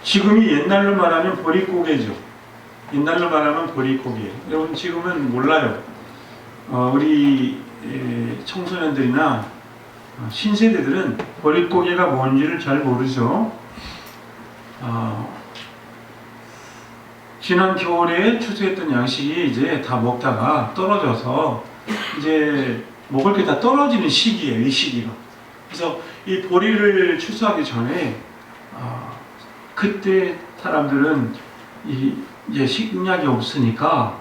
지금이 옛날로 말하면 보릿고개죠. 옛날로 말하면 보릿고개. 여러분 지금은 몰라요. 우리 청소년들이나 신세대들은 보릿고개가 뭔지를 잘 모르죠. 지난 겨울에 추수했던 양식이 이제 다 먹다가 떨어져서 이제 먹을 게 다 떨어지는 시기예요. 이 시기가. 그래서 이 보리를 추수하기 전에 그때 사람들은 이제 식량이 없으니까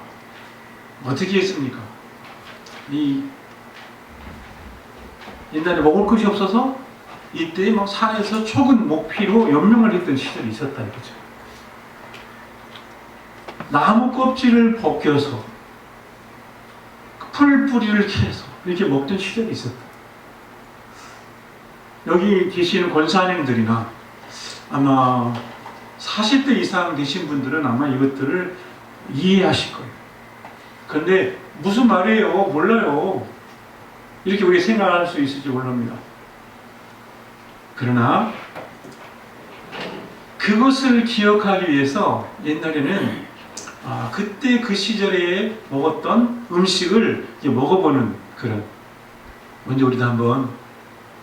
어떻게 했습니까? 옛날에 먹을 것이 없어서 이때 막 산에서 촉은 목피로 연명을 했던 시절이 있었다 이거죠. 나무 껍질을 벗겨서 풀 뿌리를 캐서 이렇게 먹던 시절이 있었다. 여기 계시는 권사님들이나 아마 40대 이상 되신 분들은 아마 이것들을 이해하실 거예요. 그런데 무슨 말이에요? 몰라요. 이렇게 우리 생각할 수 있을지 모릅니다. 그러나 그것을 기억하기 위해서 옛날에는 그때 그 시절에 먹었던 음식을 먹어보는 그런, 먼저 우리도 한번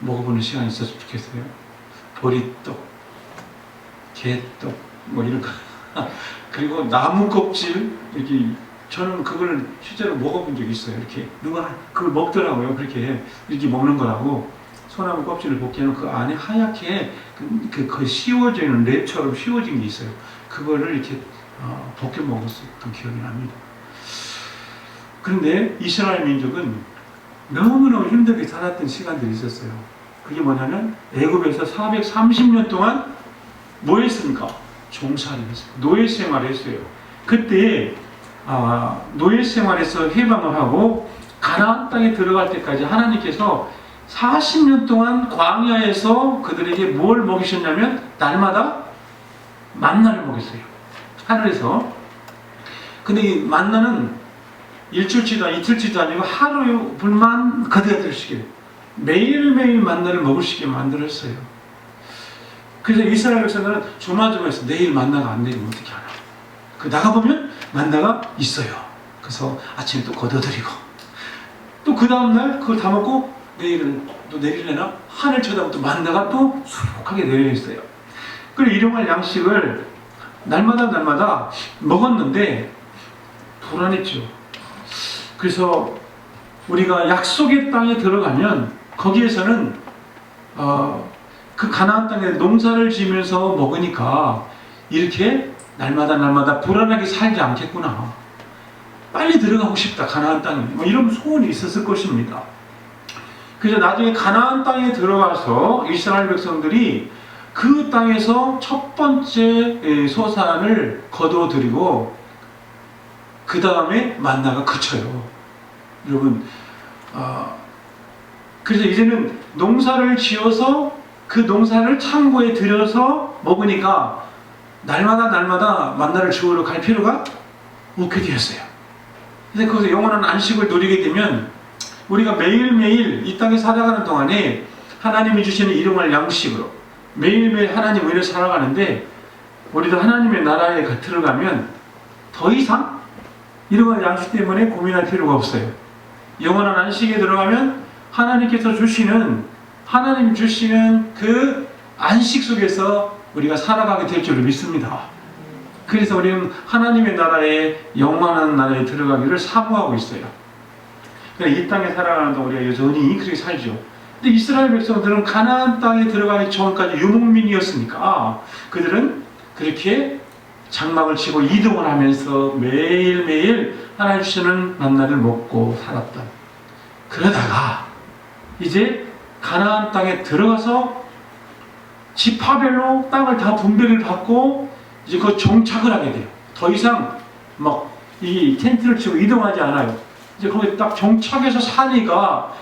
먹어보는 시간이 있었으면 좋겠어요. 보리떡, 개떡, 뭐 이런 거. 그리고 나무 껍질, 이렇게, 저는 그걸 실제로 먹어본 적이 있어요. 이렇게. 누가 그걸 먹더라고요. 그렇게, 이렇게 먹는 거라고. 소나무 껍질을 벗기면 그 안에 하얗게 그 씌워지는 랩처럼 씌워진 게 있어요. 그거를 이렇게 벗겨 먹었던 기억이 납니다. 그런데 이스라엘 민족은 너무너무 힘들게 살았던 시간들이 있었어요. 그게 뭐냐면 애굽에서 430년 동안 뭐 했습니까? 종살이 했어요. 노예 생활을 했어요. 그때 노예 생활에서 해방을 하고 가나안 땅에 들어갈 때까지 하나님께서 40년 동안 광야에서 그들에게 뭘 먹이셨냐면 날마다 만나를 먹였어요. 하늘에서. 근데 이 만나는 일주일치도 이틀치도 아니고 하루분만 거두어들시게 매일매일 만나를 먹을 수 있게 만들었어요. 그래서 이스라엘 백성들은 조마조마해서 내일 만나가 안 내리면 어떻게 하나. 나가보면 만나가 있어요. 그래서 아침에 또 거둬들이고 또 그 다음날 그걸 다 먹고 내일은 또 내리려나 하늘 쳐다보면 또 만나가 또 수룩하게 내려있어요. 그리고 일용할 양식을 날마다 먹었는데 불안했죠. 그래서 우리가 약속의 땅에 들어가면 거기에서는 그 가나안 땅에 농사를 지면서 먹으니까 이렇게 날마다 불안하게 살지 않겠구나. 빨리 들어가고 싶다 가나안 땅에. 뭐 이런 소원이 있었을 것입니다. 그래서 나중에 가나안 땅에 들어가서 이스라엘 백성들이 그 땅에서 첫 번째 소산을 거두어들이고 그 다음에 만나가 그쳐요. 여러분, 그래서 이제는 농사를 지어서 그 농사를 창고에 들여서 먹으니까 날마다 만나를 주우러 갈 필요가 없게 되었어요. 그래서 거기서 영원한 안식을 누리게 되면 우리가 매일매일 이 땅에 살아가는 동안에 하나님이 주시는 일용할 양식으로 매일매일 하나님 의를 살아가는데 우리도 하나님의 나라에 들어가면 더 이상 일용할 양식 때문에 고민할 필요가 없어요. 영원한 안식에 들어가면 하나님께서 주시는 그 안식 속에서 우리가 살아가게 될 줄을 믿습니다. 그래서 우리는 하나님의 나라에 영원한 나라에 들어가기를 사모하고 있어요. 그러니까 이 땅에 살아가는 동안 우리가 여전히 그렇게 살죠. 근데 이스라엘 백성들은 가나안 땅에 들어가기 전까지 유목민이었으니까 그들은 그렇게 장막을 치고 이동을 하면서 매일매일 하나님 주시는 만나를 먹고 살았다. 그러다가 이제 가나안 땅에 들어가서 지파별로 땅을 다 분배를 받고 이제 그 정착을 하게 돼요. 더 이상 막 이 텐트를 치고 이동하지 않아요. 이제 거기 딱 정착해서 사니까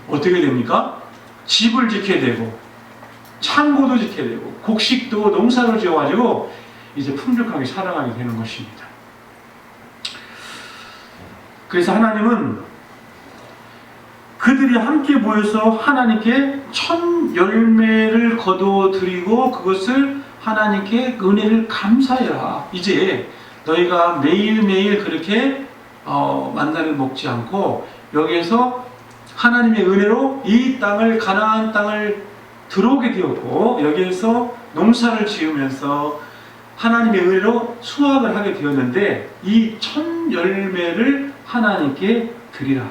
어떻게 됩니까? 집을 짓게 되고 창고도 짓게 되고 곡식도 농사를 지어가지고 이제 풍족하게 살아가게 되는 것입니다. 그래서 하나님은 그들이 함께 모여서 하나님께 첫 열매를 거두어 드리고 그것을 하나님께 은혜를 감사해라. 이제 너희가 매일매일 그렇게 만나를 먹지 않고 여기에서 하나님의 은혜로 이 땅을, 가나안 땅을 들어오게 되었고 여기에서 농사를 지으면서 하나님의 은혜로 수확을 하게 되었는데 이 첫 열매를 하나님께 드리라.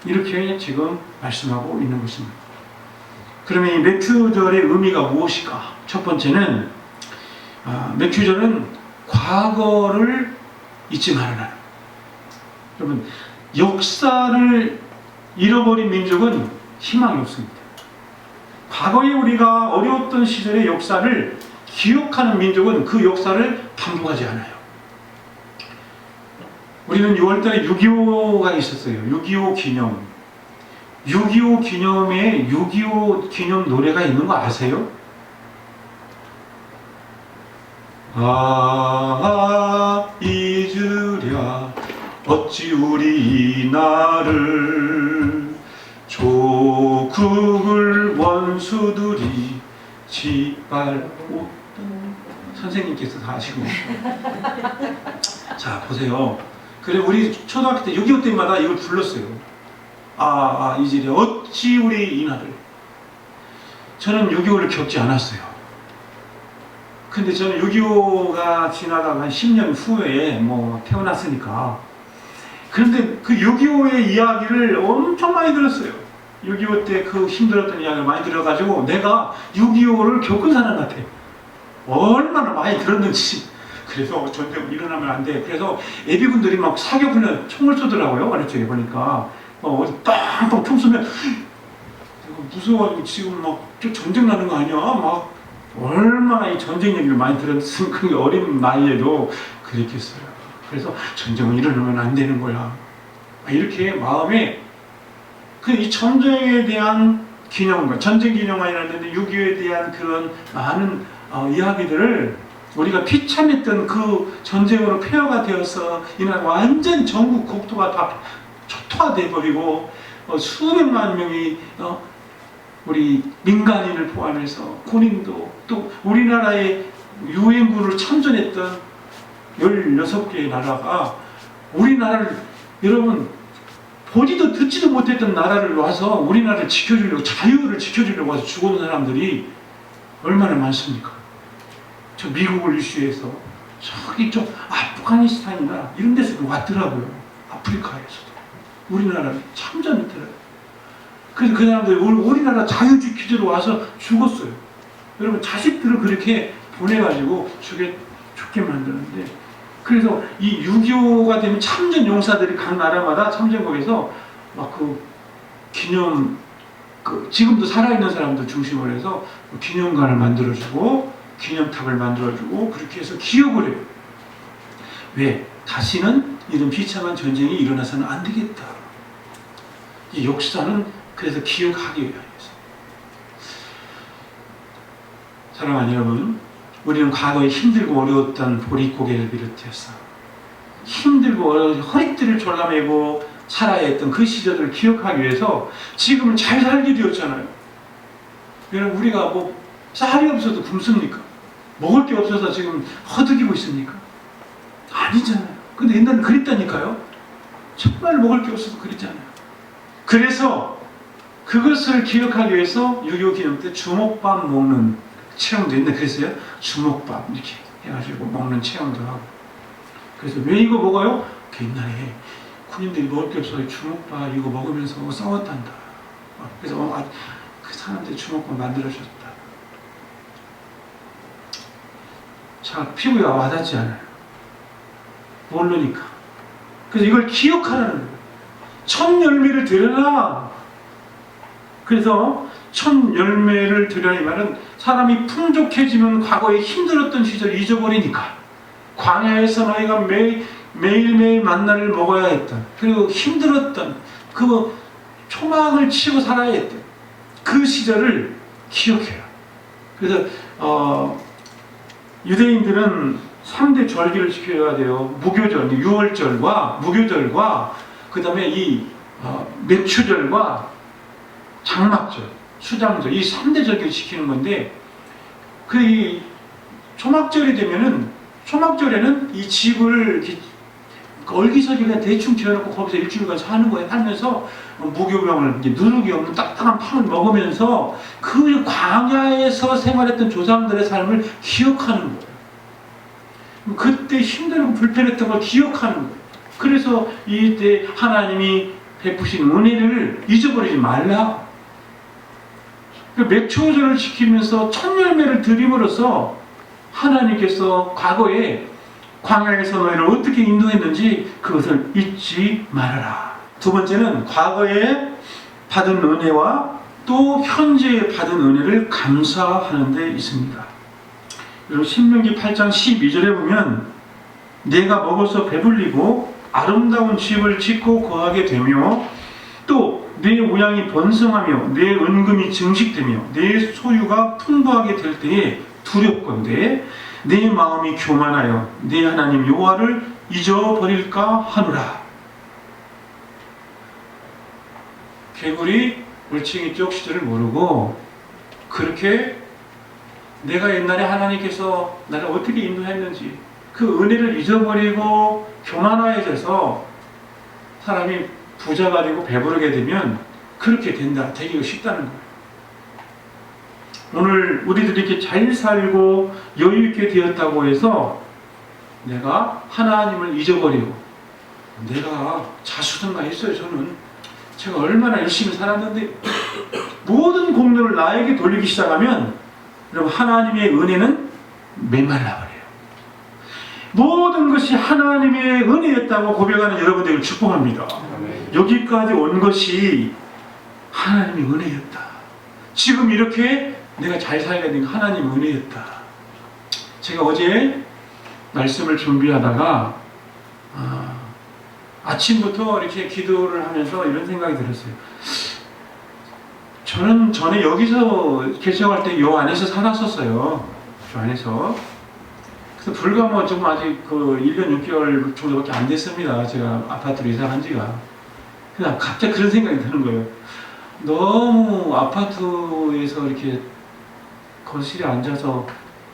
이렇게 지금 말씀하고 있는 것입니다. 그러면 이 매튜절의 의미가 무엇일까? 첫 번째는 매튜절은 과거를 잊지 말아라. 여러분, 역사를 잃어버린 민족은 희망이 없습니다. 과거에 우리가 어려웠던 시절의 역사를 기억하는 민족은 그 역사를 반복하지 않아요. 우리는 6월달에 6.25가 있었어요. 6.25 기념. 6.25 기념에 6.25 기념 노래가 있는 거 아세요? 잊으랴 어찌 우리 이날을 조국을 원수들이 짓밟고. 선생님께서 다 아시고. 자, 보세요. 그래, 우리 초등학교 때 6.25 때마다 이걸 불렀어요. 잊으랴 어찌 우리 이날을. 저는 6.25를 겪지 않았어요. 근데 저는 6.25가 지나가고 한 10년 후에 태어났으니까. 그런데 그 6.25의 이야기를 엄청 많이 들었어요. 6.25 때 그 힘들었던 이야기를 많이 들어가지고 내가 6.25를 겪은 사람 같아. 얼마나 많이 들었는지. 그래서 전쟁 일어나면 안 돼. 그래서 애비군들이 막 사격훈련 총을 쏘더라고요. 아래쪽에 보니까. 어디 빵빵 총 쏘면 무서워가지고 지금 막 전쟁 나는 거 아니야? 막 얼마나 이 전쟁 얘기를 많이 들었으면 그 어린 나이에도 그랬겠어요. 그래서 전쟁은 일어나면 안 되는 거야. 이렇게 마음에 이 전쟁에 대한 기념과 전쟁 기념관이라는데 6.25에 대한 그런 많은 이야기들을 우리가 비참했던 그 전쟁으로 폐허가 되어서 이날 완전 전국 국토가 다 초토화돼 버리고 수백만 명이 우리 민간인을 포함해서 군인도 또 우리나라의 유엔군을 참전했던 16개의 나라가 우리나라를 여러분 보지도 듣지도 못했던 나라를 와서 우리나라를 지켜주려고 자유를 지켜주려고 와서 죽어온 사람들이 얼마나 많습니까? 저 미국을 이슈해서 저기 좀 아프가니스탄이나 이런 데서 왔더라고요. 아프리카에서도 우리나라를 참전했더라고요. 그래서 그 사람들이 우리나라 자유 지키러 와서 죽었어요. 여러분 자식들을 그렇게 보내가지고 죽게 만드는데, 그래서 이 6.25가 되면 참전 용사들이 각 나라마다 참전국에서 막 그 기념, 지금도 살아있는 사람들 중심으로 해서 기념관을 만들어주고 기념탑을 만들어주고 그렇게 해서 기억을 해요. 왜? 다시는 이런 비참한 전쟁이 일어나서는 안 되겠다. 이 역사는 그래서 기억하기 위해서. 사랑하는 여러분, 우리는 과거에 힘들고 어려웠던 보릿고개를 비롯해서 힘들고 어려운 허리띠를 졸라매고 살아야 했던 그 시절을 기억하기 위해서 지금은 잘 살게 되었잖아요. 여러분, 우리가 쌀이 없어도 굶습니까? 먹을 게 없어서 지금 허덕이고 있습니까? 아니잖아요. 근데 옛날엔 그랬다니까요. 정말 먹을 게 없어서 그랬잖아요. 그래서 그것을 기억하기 위해서 6.25 기념 때 주먹밥 먹는 체험도 있는데, 그래서요 주먹밥 이렇게 해가지고 먹는 체험도 하고. 그래서 왜 이거 먹어요? 그 옛날에 군인들이 먹을 게 없어서 주먹밥 이거 먹으면서 싸웠단다. 그래서 그 사람들이 주먹밥 만들어줬다. 자, 피부에 와닿지 않아요. 모르니까. 그래서 이걸 기억하라는 거예요. 첫 열매를 드려라. 그래서 첫 열매를 드려라 이 말은 사람이 풍족해지면 과거에 힘들었던 시절 잊어버리니까. 광야에서 너희가 매일매일 만나를 먹어야 했던, 그리고 힘들었던 그 초막을 치고 살아야 했던 그 시절을 기억해요. 그래서 유대인들은 3대 절기를 지켜야 돼요. 무교절, 유월절과 무교절과 그 다음에 이 매추절과 장막절, 수장절, 이 3대 절기를 지키는 건데, 이 초막절이 되면은, 초막절에는 이 집을 이렇게 얼기설기가 대충 지어놓고 거기서 일주일간 사는 거예요. 살면서 무교병을, 이제 누룩이 없는 딱딱한 빵을 먹으면서 그 광야에서 생활했던 조상들의 삶을 기억하는 거예요. 그때 힘들고 불편했던 걸 기억하는 거예요. 그래서 이때 하나님이 베푸신 은혜를 잊어버리지 말라. 맥초절을 지키면서 첫 열매를 드림으로써 하나님께서 과거에 광야에서 너희를 어떻게 인도했는지 그것을 잊지 말아라. 두 번째는 과거에 받은 은혜와 또 현재 받은 은혜를 감사하는 데 있습니다. 여러분 신명기 8장 12절에 보면 내가 먹어서 배불리고 아름다운 집을 짓고 거하게 되며 또 내 우양이 번성하며 내 은금이 증식되며 내 소유가 풍부하게 될 때에 두렵건대 내 마음이 교만하여 내 하나님 여호와를 잊어버릴까 하노라. 개구리 물층이 쪽 시절을 모르고 그렇게 내가 옛날에 하나님께서 나를 어떻게 인도했는지 그 은혜를 잊어버리고 교만해져서 사람이 부자가 되고 배부르게 되면 그렇게 된다. 되기가 쉽다는 거예요. 오늘 우리들이 이렇게 잘 살고 여유있게 되었다고 해서 내가 하나님을 잊어버리고 내가 자수성가했어요. 저는 제가 얼마나 열심히 살았는데 모든 공로를 나에게 돌리기 시작하면 여러분 하나님의 은혜는 메말라버려요. 모든 것이 하나님의 은혜였다고 고백하는 여러분들을 축복합니다. 여기까지 온 것이 하나님의 은혜였다. 지금 이렇게 내가 잘 살게 된 하나님의 은혜였다. 제가 어제 말씀을 준비하다가 아침부터 이렇게 기도를 하면서 이런 생각이 들었어요. 저는 전에 여기서 개척할 때 요 안에서 살았었어요. 저 안에서. 그래서 불과 뭐 좀 아직 그 1년 6개월 정도밖에 안 됐습니다. 제가 아파트로 이사한 지가. 그냥 갑자기 그런 생각이 드는 거예요. 너무 아파트에서 이렇게 거실에 앉아서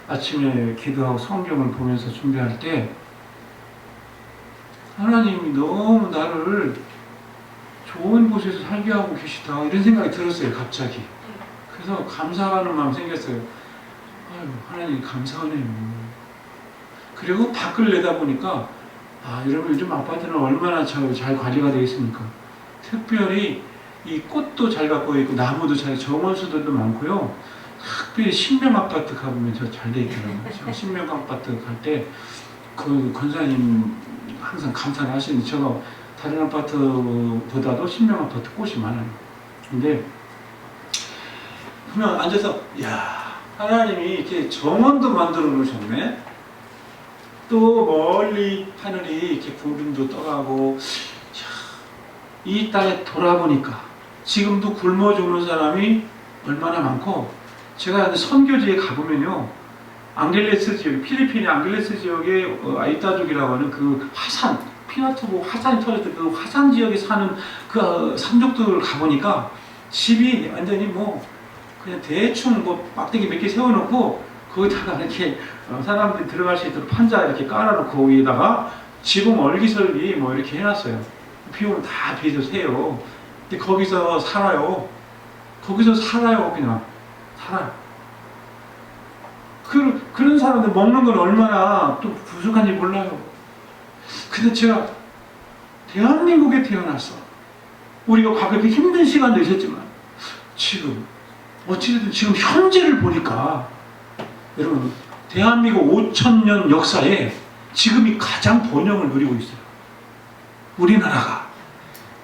아침에 기도하고 성경을 보면서 준비할 때 하나님이 너무 나를 좋은 곳에서 살게 하고 계시다 이런 생각이 들었어요. 갑자기. 그래서 감사하는 마음 생겼어요. 아유, 하나님 감사하네요. 그리고 밖을 내다보니까 여러분 요즘 아파트는 얼마나 잘 관리가 되어 있습니까? 특별히 이 꽃도 잘 갖고 있고 나무도 잘, 정원수들도 많고요. 특별히 신명 아파트 가보면 저 잘 돼 있더라고요. 제가 신명 아파트 갈 때 그 권사님 항상 감사를 하시는데 제가 다른 아파트보다도 신명 아파트 꽃이 많아요. 근데 보면 앉아서 야 하나님이 이렇게 정원도 만들어 놓으셨네. 또 멀리 하늘이 이렇게 구름도 떠가고 이 땅에 돌아보니까 지금도 굶어 죽는 사람이 얼마나 많고 제가 선교지에 가보면요 앙겔레스 지역, 필리핀의 앙겔레스 지역의 아이따족이라고 하는 그 화산, 피나투보 화산이 터졌던 그 화산 지역에 사는 그 산족들을 가보니까 집이 완전히 뭐 그냥 대충 뭐 막대기 몇 개 세워놓고 거기다가 이렇게 사람들이 들어갈 수 있도록 판자 이렇게 깔아놓고 위에다가 지붕 얼기설기 뭐 이렇게 해놨어요. 비 오면 다 비에서 새요. 근데 거기서 살아요. 거기서 살아요. 그냥 살아요. 그런 사람들 먹는 건 얼마나 또 부족한지 몰라요. 근데 제가 대한민국에 태어나서 우리가 과거에 힘든 시간도 있었지만 지금 어찌됐든 지금 현재를 보니까 여러분 대한민국 5,000년 역사에 지금이 가장 번영을 누리고 있어요.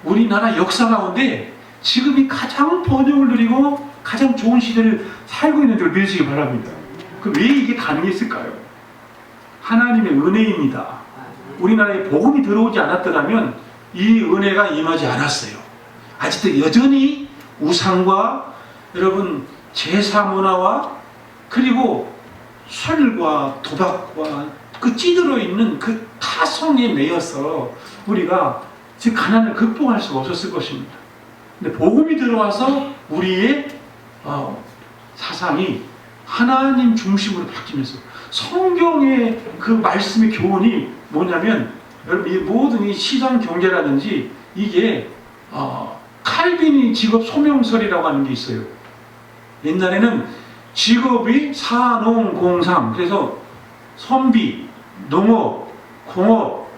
우리나라 역사 가운데 지금이 가장 번영을 누리고 가장 좋은 시대를 살고 있는 줄 믿으시기 바랍니다. 그럼 왜 이게 가능했을까요? 하나님의 은혜입니다. 우리나라에 복음이 들어오지 않았더라면 이 은혜가 임하지 않았어요. 아직도 여전히 우상과 여러분 제사 문화와 그리고 술과 도박과 그 찌들어 있는 그 타성에 매여서 우리가 지금 가난을 극복할 수가 없었을 것입니다. 근데 복음이 들어와서 우리의 사상이 하나님 중심으로 바뀌면서 성경의 그 말씀의 교훈이 뭐냐면 여러분 이 모든 이 시장 경제라든지 이게 칼빈이 직업 소명설이라고 하는 게 있어요. 옛날에는 직업이 사농공상 그래서 선비, 농업, 공업,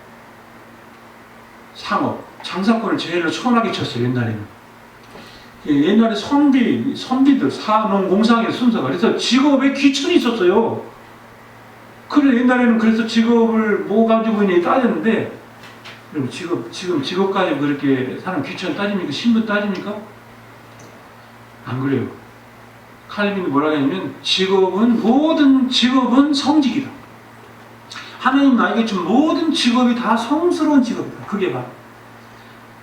상업, 장사권을 제일로 천하게 쳤어요. 옛날에 선비들, 사농공상의 순서가 그래서 직업에 귀천이 있었어요. 그래 옛날에는 그래서 직업을 뭐 가지고 있니 따졌는데 지금 직업 가지고 그렇게 사람 귀천 따집니까? 신분 따집니까? 안 그래요. 칼빈이 뭐라고 했냐면 모든 직업은 성직이다. 하나님 나에게 준 모든 직업이 다 성스러운 직업이다. 그게 봐.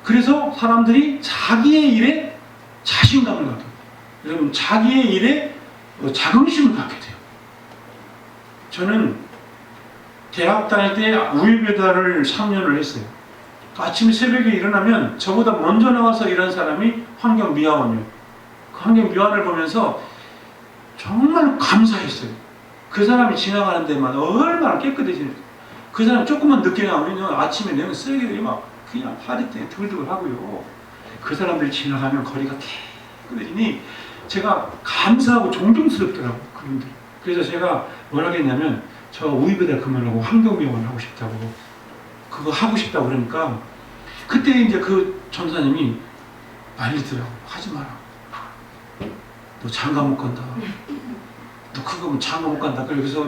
그래서 사람들이 자기의 일에 자신감을 갖게 돼요. 여러분 자기의 일에 자긍심을 갖게 돼요. 저는 대학 다닐 때 우유배달을 3년을 했어요. 아침 새벽에 일어나면 저보다 먼저 나와서 일한 사람이 환경미화원이에요. 그 환경미화원을 보면서 정말 감사했어요. 그 사람이 지나가는 데만 얼마나 깨끗해지는지. 그 사람이 조금만 늦게 나오면 아침에 내는 쓰레기들이 막 그냥 파리떼 들들 하고요. 그 사람들이 지나가면 거리가 깨끗해지니 제가 감사하고 존경스럽더라고요. 그분들. 그래서 제가 뭐라고 했냐면 저 우유배달 그만하고 환경미화원 하고 싶다고 그거 하고 싶다고 그러니까 그때 이제 그 전사님이 말리더라고. 하지 마라. 너 장가 못 간다. 너 그거 장가 못 간다. 그래서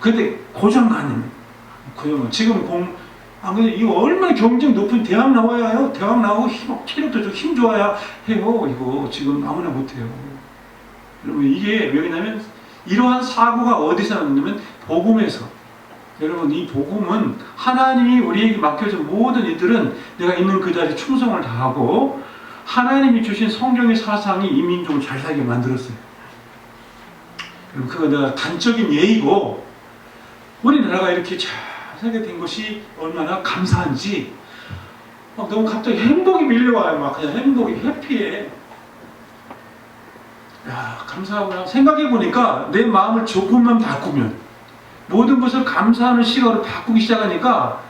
근데 고장가님 그 형은 지금 이거 얼마나 경쟁 높은 대학 나와야 해요. 대학 나오고 체력도 좀 힘 좋아야 해요. 이거 지금 아무나 못해요. 여러분 이게 왜냐면 이러한 사고가 어디서 났냐면 복음에서. 여러분 이 복음은 하나님이 우리에게 맡겨준 모든 이들은 내가 있는 그 자리에 충성을 다하고 하나님이 주신 성경의 사상이 이 민족을 잘 살게 만들었어요. 여러분 그거 내가 단적인 예이고 우리나라가 이렇게 잘 살게 된 것이 얼마나 감사한지 너무 갑자기 행복이 밀려와요. 막 그냥 행복이 해피해. 야 감사하구나. 생각해보니까 내 마음을 조금만 바꾸면 모든 것을 감사하는 시각으로 바꾸기 시작하니까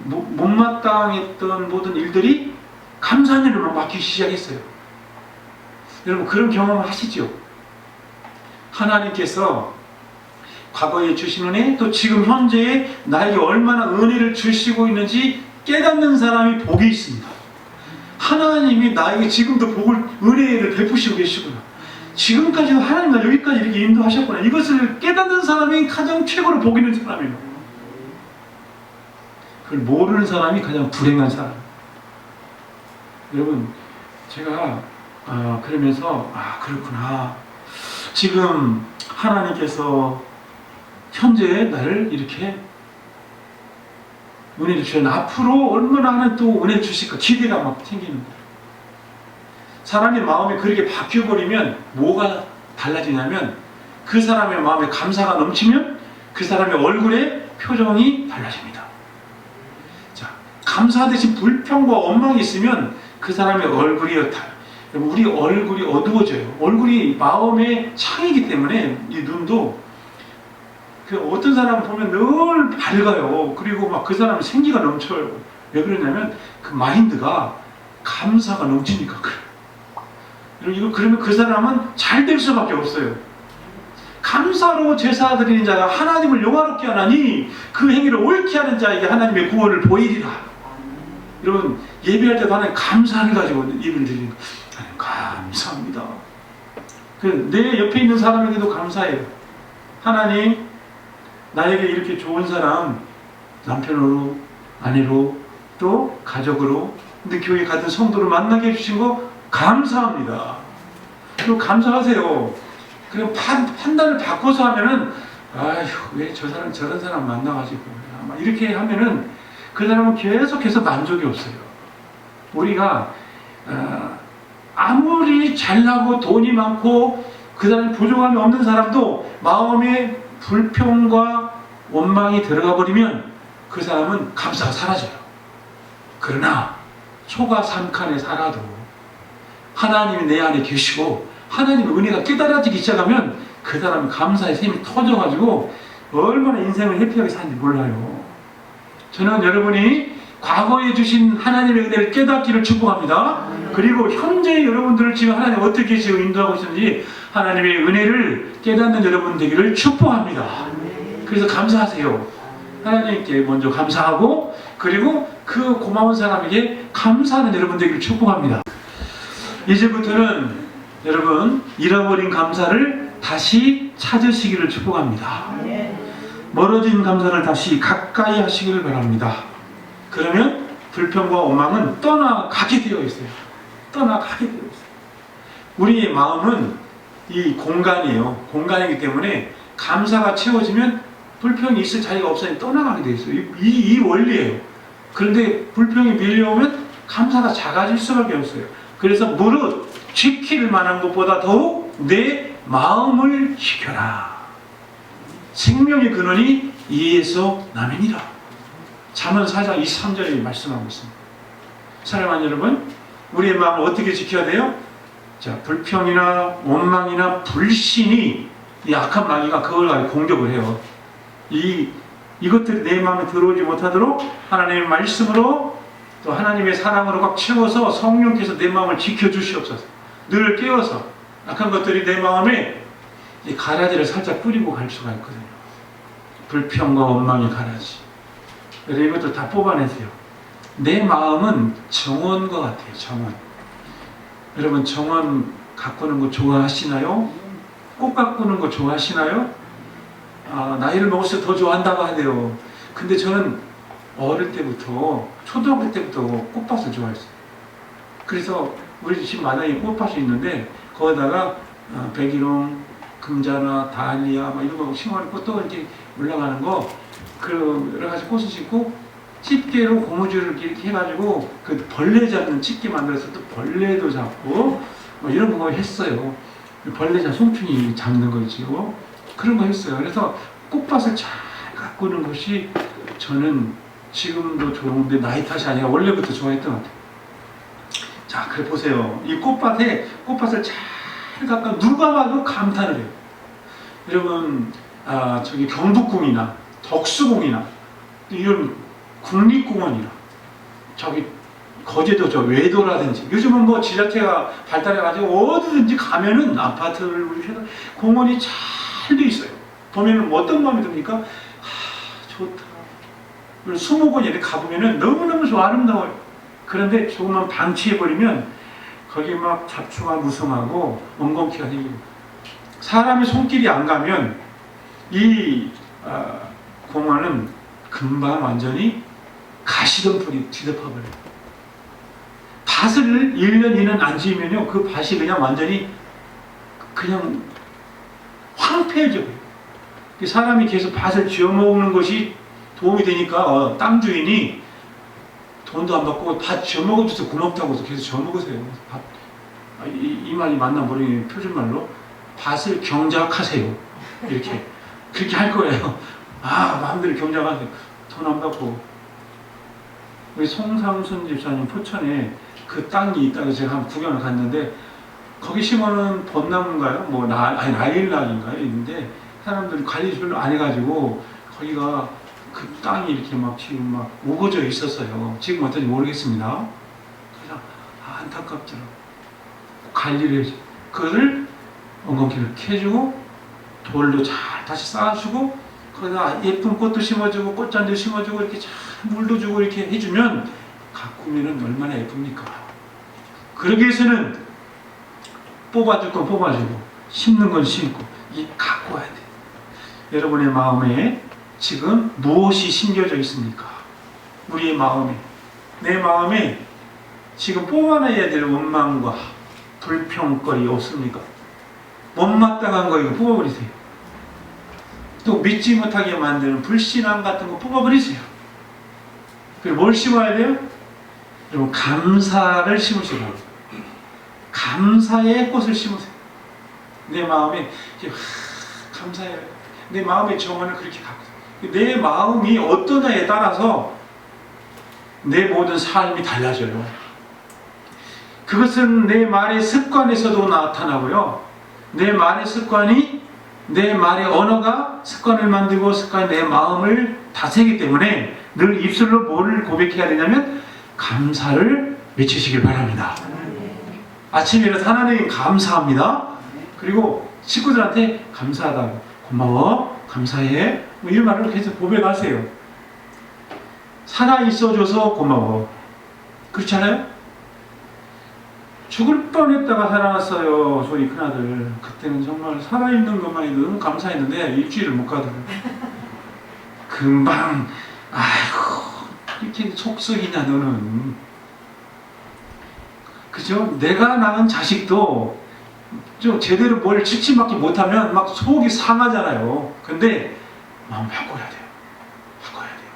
못마땅했던 모든 일들이 감사한 일로 바뀌기 시작했어요. 여러분 그런 경험을 하시죠? 하나님께서 과거에 주신 은혜 또 지금 현재에 나에게 얼마나 은혜를 주시고 있는지 깨닫는 사람이 복이 있습니다. 하나님이 나에게 지금도 은혜를 베푸시고 계시구나. 지금까지도 하나님 나 여기까지 이렇게 인도하셨구나. 이것을 깨닫는 사람이 가장 최고로 복 있는 사람이에요. 그걸 모르는 사람이 가장 불행한 사람. 여러분 제가 그러면서 그렇구나. 지금 하나님께서 현재 나를 이렇게 은혜를 주셨는데 앞으로 얼마나 하나 또 은혜를 주실까 기대가 막 생기는 거예요. 사람의 마음이 그렇게 바뀌어버리면 뭐가 달라지냐면 그 사람의 마음에 감사가 넘치면 그 사람의 얼굴에 표정이 달라집니다. 자, 감사 대신 불평과 원망이 있으면 그 사람의 얼굴이 우리 얼굴이 어두워져요. 얼굴이 마음의 창이기 때문에 이 눈도 어떤 사람 보면 늘 밝아요. 그리고 막 그 사람은 생기가 넘쳐요. 왜 그러냐면 그 마인드가 감사가 넘치니까 그래요. 그러면 그 사람은 잘 될 수밖에 없어요. 감사로 제사 드리는 자가 하나님을 영화롭게 하나니 그 행위를 옳게 하는 자에게 하나님의 구원을 보이리라. 여러분 예배할 때도 하나님 감사를 가지고 예배를 드리는 거예요. 하나님 감사합니다. 내 옆에 있는 사람에게도 감사해요. 하나님 나에게 이렇게 좋은 사람 남편으로 아내로 또 가족으로 근데 교회 같은 성도를 만나게 해주신 거 감사합니다. 그리고 감사하세요. 그리고 판단을 바꿔서 하면은 아휴 왜 저 사람 저런 사람 만나가지고 이렇게 하면은 그 사람은 계속해서 만족이 없어요. 우리가 아무리 잘나고 돈이 많고 그 사람이 부족함이 없는 사람도 마음에 불평과 원망이 들어가 버리면 그 사람은 감사가 사라져요. 그러나 초가 3칸에 살아도 하나님이 내 안에 계시고 하나님의 은혜가 깨달아지기 시작하면 그 사람은 감사의 샘이 터져가지고 얼마나 인생을 해피하게 사는지 몰라요. 저는 여러분이 과거에 주신 하나님의 은혜를 깨닫기를 축복합니다. 그리고 현재 여러분들을 지금 하나님 어떻게 지금 인도하고 있는지 하나님의 은혜를 깨닫는 여러분 되기를 축복합니다. 그래서 감사하세요. 하나님께 먼저 감사하고 그리고 그 고마운 사람에게 감사하는 여러분 되기를 축복합니다. 이제부터는 여러분 잃어버린 감사를 다시 찾으시기를 축복합니다. 멀어진 감사를 다시 가까이 하시기를 바랍니다. 그러면 불평과 원망은 떠나가게 되어 있어요. 떠나가게 되어 있어요. 우리의 마음은 이 공간이에요. 공간이기 때문에 감사가 채워지면 불평이 있을 자리가 없으니 떠나가게 되어 있어요. 이 원리예요. 그런데 불평이 밀려오면 감사가 작아질 수밖에 없어요. 그래서 무릇 지킬 만한 것보다 더욱 내 마음을 지켜라. 생명의 근원이 이에서 나면이라. 잠언 4장 23절에 말씀하고 있습니다. 사랑하는 여러분, 우리의 마음을 어떻게 지켜야 돼요? 자, 불평이나 원망이나 불신이 이 악한 마귀가 그걸 공격을 해요. 이것들이 내 마음에 들어오지 못하도록 하나님의 말씀으로 또 하나님의 사랑으로 꽉 채워서 성령께서 내 마음을 지켜주시옵소서. 늘 깨워서 악한 것들이 내 마음에 이 가라지를 살짝 뿌리고 갈 수가 있거든요. 불평과 원망의 가라지. 그래서 이것들 다 뽑아내세요. 내 마음은 정원과 같아요. 정원. 여러분 정원 가꾸는 거 좋아하시나요? 꽃 가꾸는 거 좋아하시나요? 나이를 먹을수록 더 좋아한다고 하네요. 근데 저는 어릴 때부터 초등학교 때부터 꽃밭을 좋아했어요. 그래서 우리 집 마당에 꽃밭이 있는데 거기다가 백일홍, 금자나 다알리아 막 이런 거 심어놓은 꽃도 이렇게 올라가는 거 그 여러 가지 꽃을 심고 집게로 고무줄을 이렇게 해가지고 그 벌레 잡는 집게 만들어서 또 벌레도 잡고 뭐 이런 거 했어요. 벌레 잡 송충이 잡는 거 있죠. 그런 거 했어요. 그래서 꽃밭을 잘 가꾸는 것이 저는 지금도 좋은데 나이 탓이 아니라 원래부터 좋아했던 것 같아요. 자, 그래 보세요. 이 꽃밭을 잘 가까 누가 봐도 감탄을 해요. 여러분, 저기 경북궁이나 덕수궁이나 이런 국립공원이나 저기 거제도 저 외도라든지 요즘은 뭐 지자체가 발달해가지고 어디든지 가면은 아파트를 해서 공원이 잘 돼 있어요. 보면은 어떤 마음이 듭니까? 좋다. 그리고 수목원 이렇게 가보면은 너무너무 좋아 아름다워요. 그런데 조금만 방치해버리면 거기 막 잡초가 무성하고 엉겅퀴가 생기고 사람의 손길이 안 가면 이 공원은 금방 완전히 가시덤불이 뒤덮어버려요. 밭을 1년, 2년 안 지으면요 그 밭이 그냥 완전히 그냥 황폐해져요. 사람이 계속 밭을 지어먹는 것이 도움이 되니까 땅 주인이 돈도 안 받고 밭 지어먹어줘서 고맙다고 해서 계속 지어먹으세요. 이 말이 맞나 모르겠는데 표준말로 밭을 경작하세요. 이렇게 그렇게 할 거예요. 마음대로 경작하세요. 돈 안 받고. 우리 송상순 집사님 포천에 그 땅이 있다고 제가 한번 구경을 갔는데 거기 심어놓은 벚나무인가요? 라일락인가요? 있는데 사람들이 관리 별로 안 해가지고 거기가 그 땅이 이렇게 막 지금 막 우거져 있었어요. 지금 어떤지 모르겠습니다. 그래서 안타깝더라고. 관리를 해줘. 그거를 엉겅퀴를 캐주고 돌도 잘 다시 쌓아주고 거기다 예쁜 꽃도 심어주고 꽃잔디 심어주고 이렇게 잘 물도 주고 이렇게 해주면 가꾸면은 얼마나 예쁩니까? 그러기 위해서는 뽑아줄 건 뽑아주고 심는 건 심고 이 가꿔야 돼. 여러분의 마음에 지금 무엇이 심겨져 있습니까? 우리의 마음에 내 마음에 지금 뽑아내야 될 원망과 불평거리 없습니까? 못마땅한 거 이거 뽑아버리세요. 또 믿지 못하게 만드는 불신앙 같은 거 뽑아버리세요. 그리고 뭘 심어야 돼요? 여러분 감사를 심으시라고. 감사의 꽃을 심으세요. 내 마음에 감사해요. 내 마음의 정원을 그렇게 갖고 내 마음이 어떠냐에 따라서 내 모든 삶이 달라져요. 그것은 내 말의 습관에서도 나타나고요. 내 말의 습관이, 내 말의 언어가 습관을 만들고 습관이 내 마음을 다스리기 때문에 늘 입술로 뭐를 고백해야 되냐면 감사를 외치시길 바랍니다. 아침에 일어나서 하나님 감사합니다. 그리고 친구들한테 감사하다, 고마워, 감사해, 뭐 이런 말을 계속 고백하세요. 살아있어줘서 고마워. 그렇지 않아요? 죽을 뻔했다가 살아났어요, 저희 큰아들. 그때는 정말 살아있는 것만 해도 너무 감사했는데 일주일을 못 가더라고요. 금방 아이고 이렇게 속썩이냐 너는. 그죠? 내가 낳은 자식도 좀 제대로 뭘 칠침받기 못하면 막 속이 상하잖아요. 근데 마음 바꿔야 돼요. 바꿔야 돼요.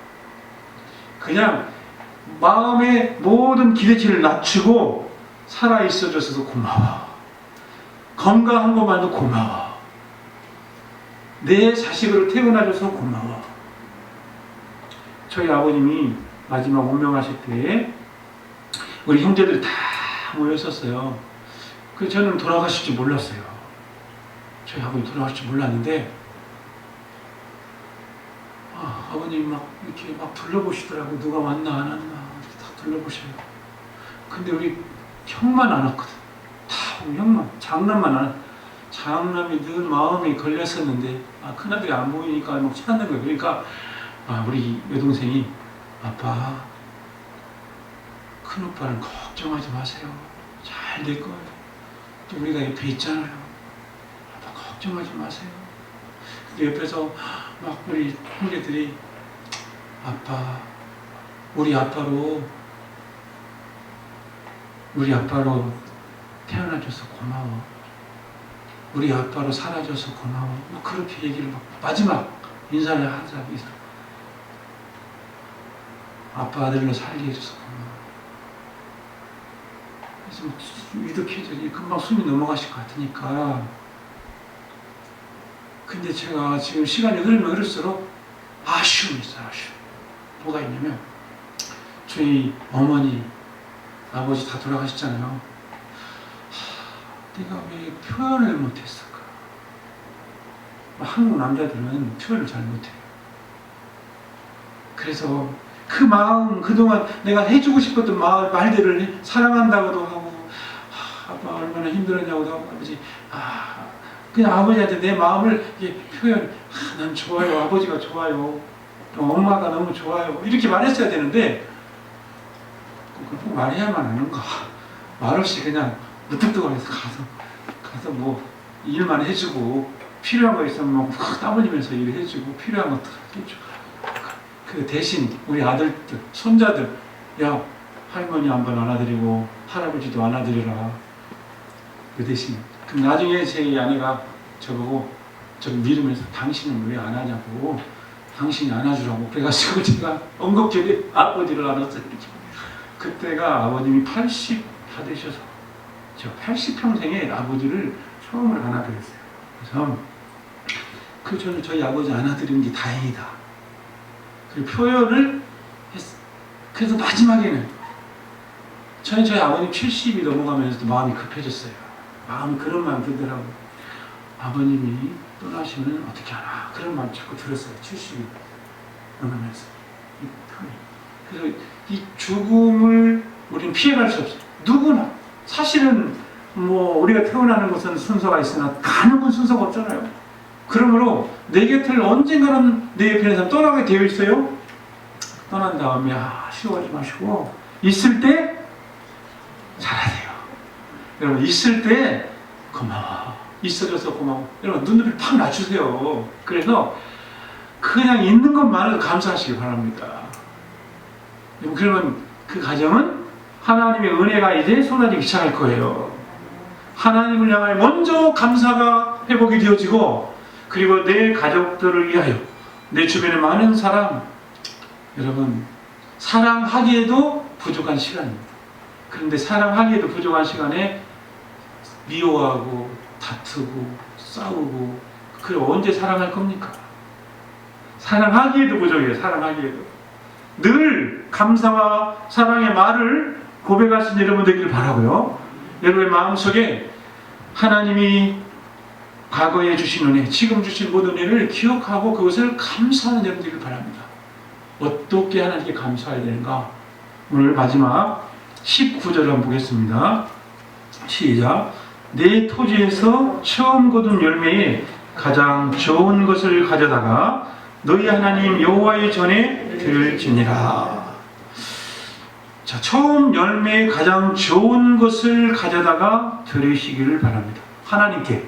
그냥 마음의 모든 기대치를 낮추고 살아있어줘서 고마워. 건강한 것만도 고마워. 내 자식으로 태어나줘서 고마워. 저희 아버님이 마지막 운명하실 때 우리 형제들이 다 모였었어요. 그 저는 돌아가실 줄 몰랐어요. 저희 아버님 돌아가실 줄 몰랐는데 아버님 막 이렇게 막 둘러보시더라고. 누가 왔나 안 왔나 다 둘러보셔요. 근데 우리 형만 안 왔거든. 다 우리 형만, 장남만 안 왔. 장남이 늘 마음이 걸렸었는데 큰아들이 안 보이니까 막 찾는 거예요. 그러니까 우리 여동생이 아빠, 큰오빠는 걱정하지 마세요. 잘 될 거예요. 또 우리가 옆에 있잖아요. 아빠 걱정하지 마세요. 근데 옆에서 막 우리 형제들이 아빠, 우리 아빠로 태어나줘서 고마워. 우리 아빠로 살아줘서 고마워. 뭐 그렇게 얘기를 막 마지막 인사를 하자. 아빠 아들로 살게 해줘서 고마워. 그래서 위독해지니 금방 숨이 넘어가실 것 같으니까. 근데 제가 지금 시간이 흐르면 흐를수록 아쉬움이 있어요. 아쉬움. 뭐가 있냐면 저희 어머니, 아버지 다 돌아가셨잖아요. 내가 왜 표현을 못했을까? 한국 남자들은 표현을 잘 못해요. 그래서 그 마음, 그동안 내가 해주고 싶었던 말들을 사랑한다고도 하고, 아빠 얼마나 힘들었냐고도 하고, 아버지, 그냥 아버지한테 내 마음을 표현, 난 좋아요, 아버지가 좋아요, 엄마가 너무 좋아요, 이렇게 말했어야 되는데, 꼭 말해야만 하는가? 말없이 그냥 무뚝뚝하면서 가서 뭐 일만 해주고, 필요한 거 있으면 막 땀 흘리면서 일해주고, 필요한 것도 해주고. 그 대신 우리 아들들, 손자들, 야, 할머니 한번 안아드리고 할아버지도 안아드리라. 그 대신. 그럼 나중에 제 아내가 저보고 밀으면서 당신은 왜 안 하냐고, 당신이 안아주라고. 그래가지고 제가 엉겁게 아버지를 안았어요. 그때가 아버님이 80 다 되셔서 저 80평생에 아버지를 처음으로 안아드렸어요. 그래서 저는 저희 아버지 안아드린 게 다행이다. 표현을 했어. 그래서 마지막에는 저희 아버님 70이 넘어가면서도 마음이 급해졌어요. 마음이 그런 마음 들더라고요. 아버님이 떠나시면 어떻게 하나 그런 마음 자꾸 들었어요. 70이 넘으면서. 그래서 이 죽음을 우리는 피해갈 수 없어요. 누구나. 사실은 뭐 우리가 태어나는 것은 순서가 있으나 가는 건 순서가 없잖아요. 그러므로 내 곁을 언젠가는 내 옆에 있는 사람 떠나게 되어 있어요. 떠난 다음에 쉬워하지 마시고 있을 때 잘하세요. 여러분 있을 때 고마워. 있어줘서 고마워. 여러분 눈높이를 팍 낮추세요. 그래서 그냥 있는 것만으로도 감사하시기 바랍니다. 그러면 그 가정은 하나님의 은혜가 이제 쏟아지기 시작할 거예요. 하나님을 향해 먼저 감사가 회복이 되어지고, 그리고 내 가족들을 위하여 내 주변의 많은 사람, 여러분 사랑하기에도 부족한 시간입니다. 그런데 사랑하기에도 부족한 시간에 미워하고 다투고 싸우고, 그리고 언제 사랑할 겁니까? 사랑하기에도 부족해요. 사랑하기에도. 늘 감사와 사랑의 말을 고백하신 여러분 되기를 바라고요. 여러분의 마음속에 하나님이 과거에 주신 은혜, 지금 주신 모든 은혜를 기억하고 그것을 감사하는 여러분들이 바랍니다. 어떻게 하나님께 감사해야 되는가? 오늘 마지막 19절 한번 보겠습니다. 시작. 내 토지에서 처음 거둔 열매에 가장 좋은 것을 가져다가 너희 하나님 여호와의 전에 드릴지니라. 자, 처음 열매에 가장 좋은 것을 가져다가 드리시기를 바랍니다. 하나님께.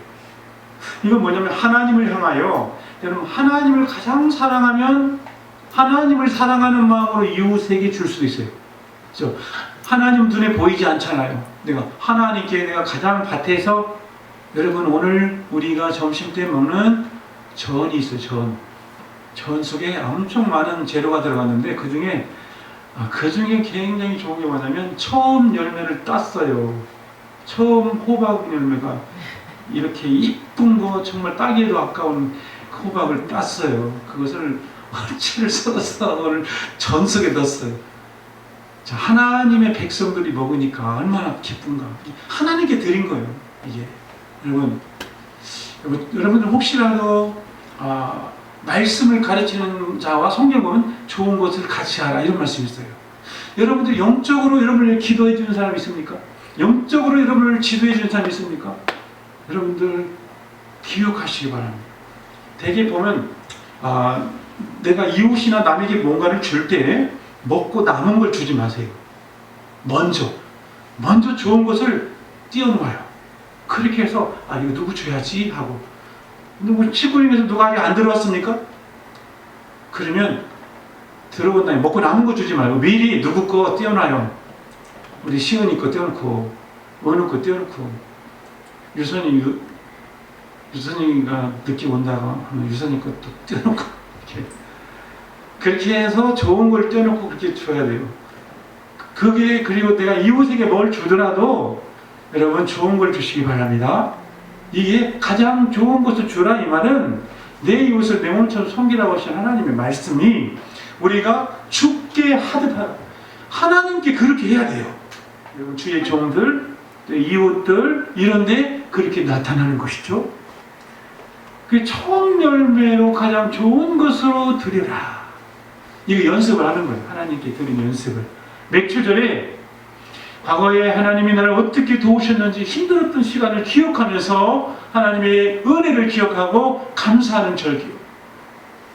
이건 뭐냐면 하나님을 향하여, 여러분 하나님을 가장 사랑하면 하나님을 사랑하는 마음으로 이웃에게 줄 수도 있어요. 그렇죠? 하나님 눈에 보이지 않잖아요. 내가 하나님께 내가 가장 밭에서, 여러분 오늘 우리가 점심 때 먹는 전이 있어요. 전 속에 엄청 많은 재료가 들어갔는데 그 중에 굉장히 좋은 게 뭐냐면 처음 열매를 땄어요. 처음 호박 열매가 이렇게 이쁜 거, 정말 따기에도 아까운 호박을 땄어요. 그것을 채를 썰어서 오늘 전 속에 넣었어요. 자, 하나님의 백성들이 먹으니까 얼마나 기쁜가. 하나님께 드린 거예요. 이게 여러분들 혹시라도 말씀을 가르치는 자와 성경 보면 좋은 것을 같이 하라 이런 말씀이 있어요. 여러분들 영적으로 여러분을 기도해 주는 사람이 있습니까? 영적으로 여러분을 지도해 주는 사람이 있습니까? 여러분들 기억하시기 바랍니다. 대개 보면 내가 이웃이나 남에게 뭔가를 줄 때 먹고 남은 걸 주지 마세요. 먼저 좋은 것을 띄워놓아요. 그렇게 해서 이거 누구 줘야지 하고, 누구 치구림에서 누가 아직 안 들어왔습니까? 그러면 들어온 다음에 먹고 남은 거 주지 말고 미리 누구 거 띄워놔요. 우리 시은이 거 띄워놓고, 어느 거 띄워놓고, 유선이가 늦게 온다고 하면 유선이 것도 띄워놓고, 그렇게 해서 좋은 걸 떼어놓고 그렇게 줘야 돼요. 그리고 내가 이웃에게 뭘 주더라도 여러분 좋은 걸 주시기 바랍니다. 이게 가장 좋은 것을 주라 이 말은 내 이웃을 내 몸처럼 섬기라고 하신 하나님의 말씀이 우리가 죽게 하듯 하라. 하나님께 그렇게 해야 돼요. 여러분 주의 종들, 이웃들 이런데 그렇게 나타나는 것이죠. 그 처음 열매로 가장 좋은 것으로 드리라. 이거 연습을 하는 거예요. 하나님께 드리는 연습을. 맥주절에 과거에 하나님이 나를 어떻게 도우셨는지 힘들었던 시간을 기억하면서 하나님의 은혜를 기억하고 감사하는 절기요.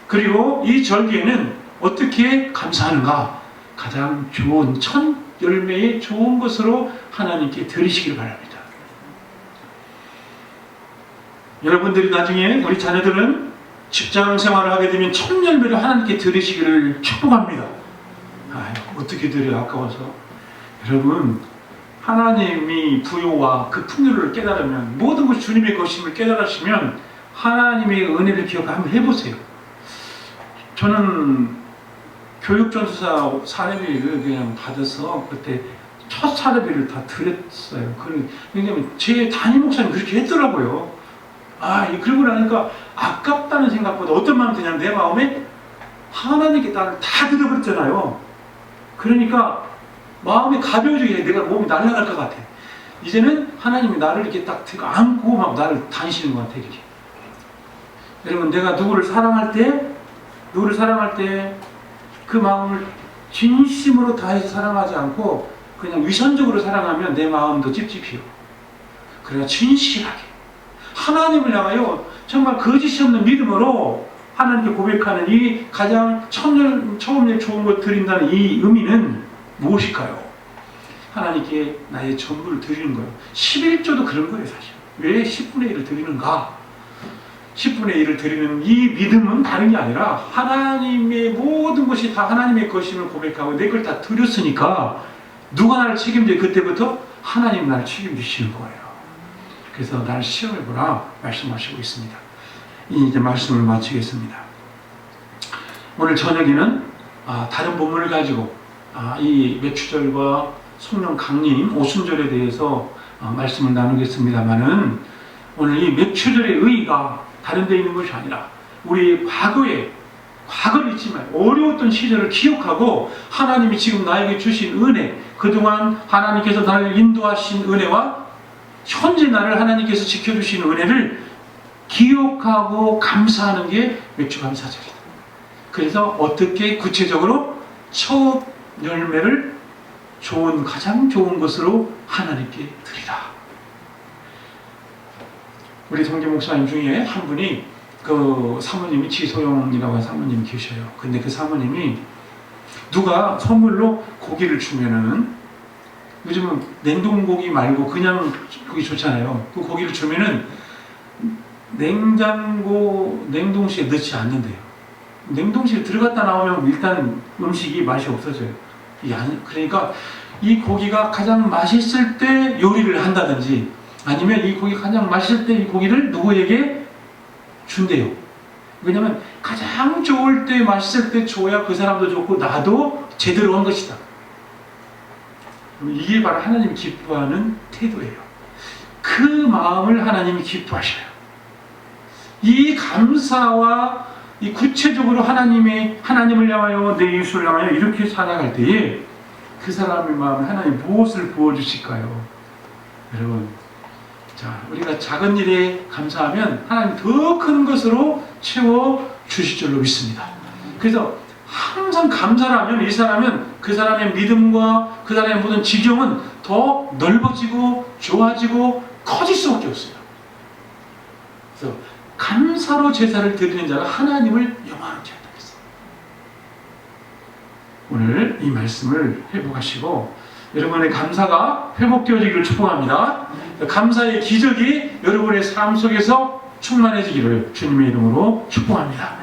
그리고 이 절기에는 어떻게 감사하는가? 가장 좋은 첫 열매의 좋은 것으로 하나님께 드리시길 바랍니다. 여러분들이 나중에 우리 자녀들은 직장 생활을 하게 되면 첫 열매를 하나님께 드리시기를 축복합니다. 어떻게 드려 아까워서. 여러분 하나님이 부요와 그 풍요를 깨달으면, 모든 것이 주님의 것임을 깨달으시면 하나님의 은혜를 기억 한번 해보세요. 저는 교육전수사 사례비를 그냥 받아서 그때 첫 사례비를 다 드렸어요. 왜냐면 제 담임 목사님 그렇게 했더라고요. 그러고 나니까 아깝다는 생각보다 어떤 마음이 드냐면 내 마음에 하나님께 나를 다 드려버렸잖아요. 그러니까 마음이 가벼워지게 내가 몸이 날아갈 것 같아. 이제는 하나님이 나를 이렇게 딱 안고 막 나를 다니시는 것 같아. 이렇게. 여러분 내가 누구를 사랑할 때 그 마음을 진심으로 다해서 사랑하지 않고 그냥 위선적으로 사랑하면 내 마음도 찝찝해요. 그러나 진실하게 하나님을 향하여 정말 거짓이 없는 믿음으로 하나님께 고백하는 이 가장 처음 좋은 것 드린다는 이 의미는 무엇일까요? 하나님께 나의 전부를 드리는 거예요. 11조도 그런 거예요. 사실 왜 10분의 1을 드리는가? 10분의 1을 드리는 이 믿음은 다른 게 아니라 하나님의 모든 것이 다 하나님의 것임을 고백하고 내 걸 다 드렸으니까 누가 나를 책임져? 그때부터 하나님 나를 책임지시는 거예요. 그래서 나를 시험해보라 말씀하시고 있습니다. 이제 말씀을 마치겠습니다. 오늘 저녁에는 다른 본문을 가지고 이 맥주절과 성령 강림 오순절에 대해서 말씀을 나누겠습니다만은, 오늘 이 맥주절의 의의가 다른 데 있는 것이 아니라 우리 과거를 잊지 말고 어려웠던 시절을 기억하고 하나님이 지금 나에게 주신 은혜, 그동안 하나님께서 나를 인도하신 은혜와 현재 나를 하나님께서 지켜주신 은혜를 기억하고 감사하는 게 맥주감사절이다. 그래서 어떻게 구체적으로 첫 열매를 가장 좋은 것으로 하나님께 드리라. 우리 동기 목사님 중에 한 분이 그 사모님이 지소영이라고 하는 사모님이 계셔요. 근데 그 사모님이 누가 선물로 고기를 주면은, 요즘은 냉동고기 말고 그냥 고기 좋잖아요. 그 고기를 주면은 냉동실에 넣지 않는데요. 냉동실에 들어갔다 나오면 일단 음식이 맛이 없어져요. 그러니까 이 고기가 가장 맛있을 때 요리를 한다든지, 아니면 이 고기 가장 맛있을 때 이 고기를 누구에게 준대요. 왜냐면 가장 좋을 때, 맛있을 때 줘야 그 사람도 좋고 나도 제대로 한 것이다. 이게 바로 하나님이 기뻐하는 태도예요. 그 마음을 하나님이 기뻐하셔요. 이 감사와 이 구체적으로 하나님을 향하여 내 이웃을 향하여 이렇게 살아갈 때에 그 사람의 마음에 하나님 무엇을 부어주실까요? 여러분, 자, 우리가 작은 일에 감사하면 하나님 더 큰 것으로 채워주실 줄로 믿습니다. 그래서 항상 감사를 하면 이 사람은 그 사람의 믿음과 그 사람의 모든 지경은 더 넓어지고 좋아지고 커질 수밖에 없어요. 그래서 감사로 제사를 드리는 자가 하나님을 영화롭게 한다 했어요. 오늘 이 말씀을 회복하시고 여러분의 감사가 회복되어지기를 축복합니다. 감사의 기적이 여러분의 삶 속에서 충만해지기를 주님의 이름으로 축복합니다.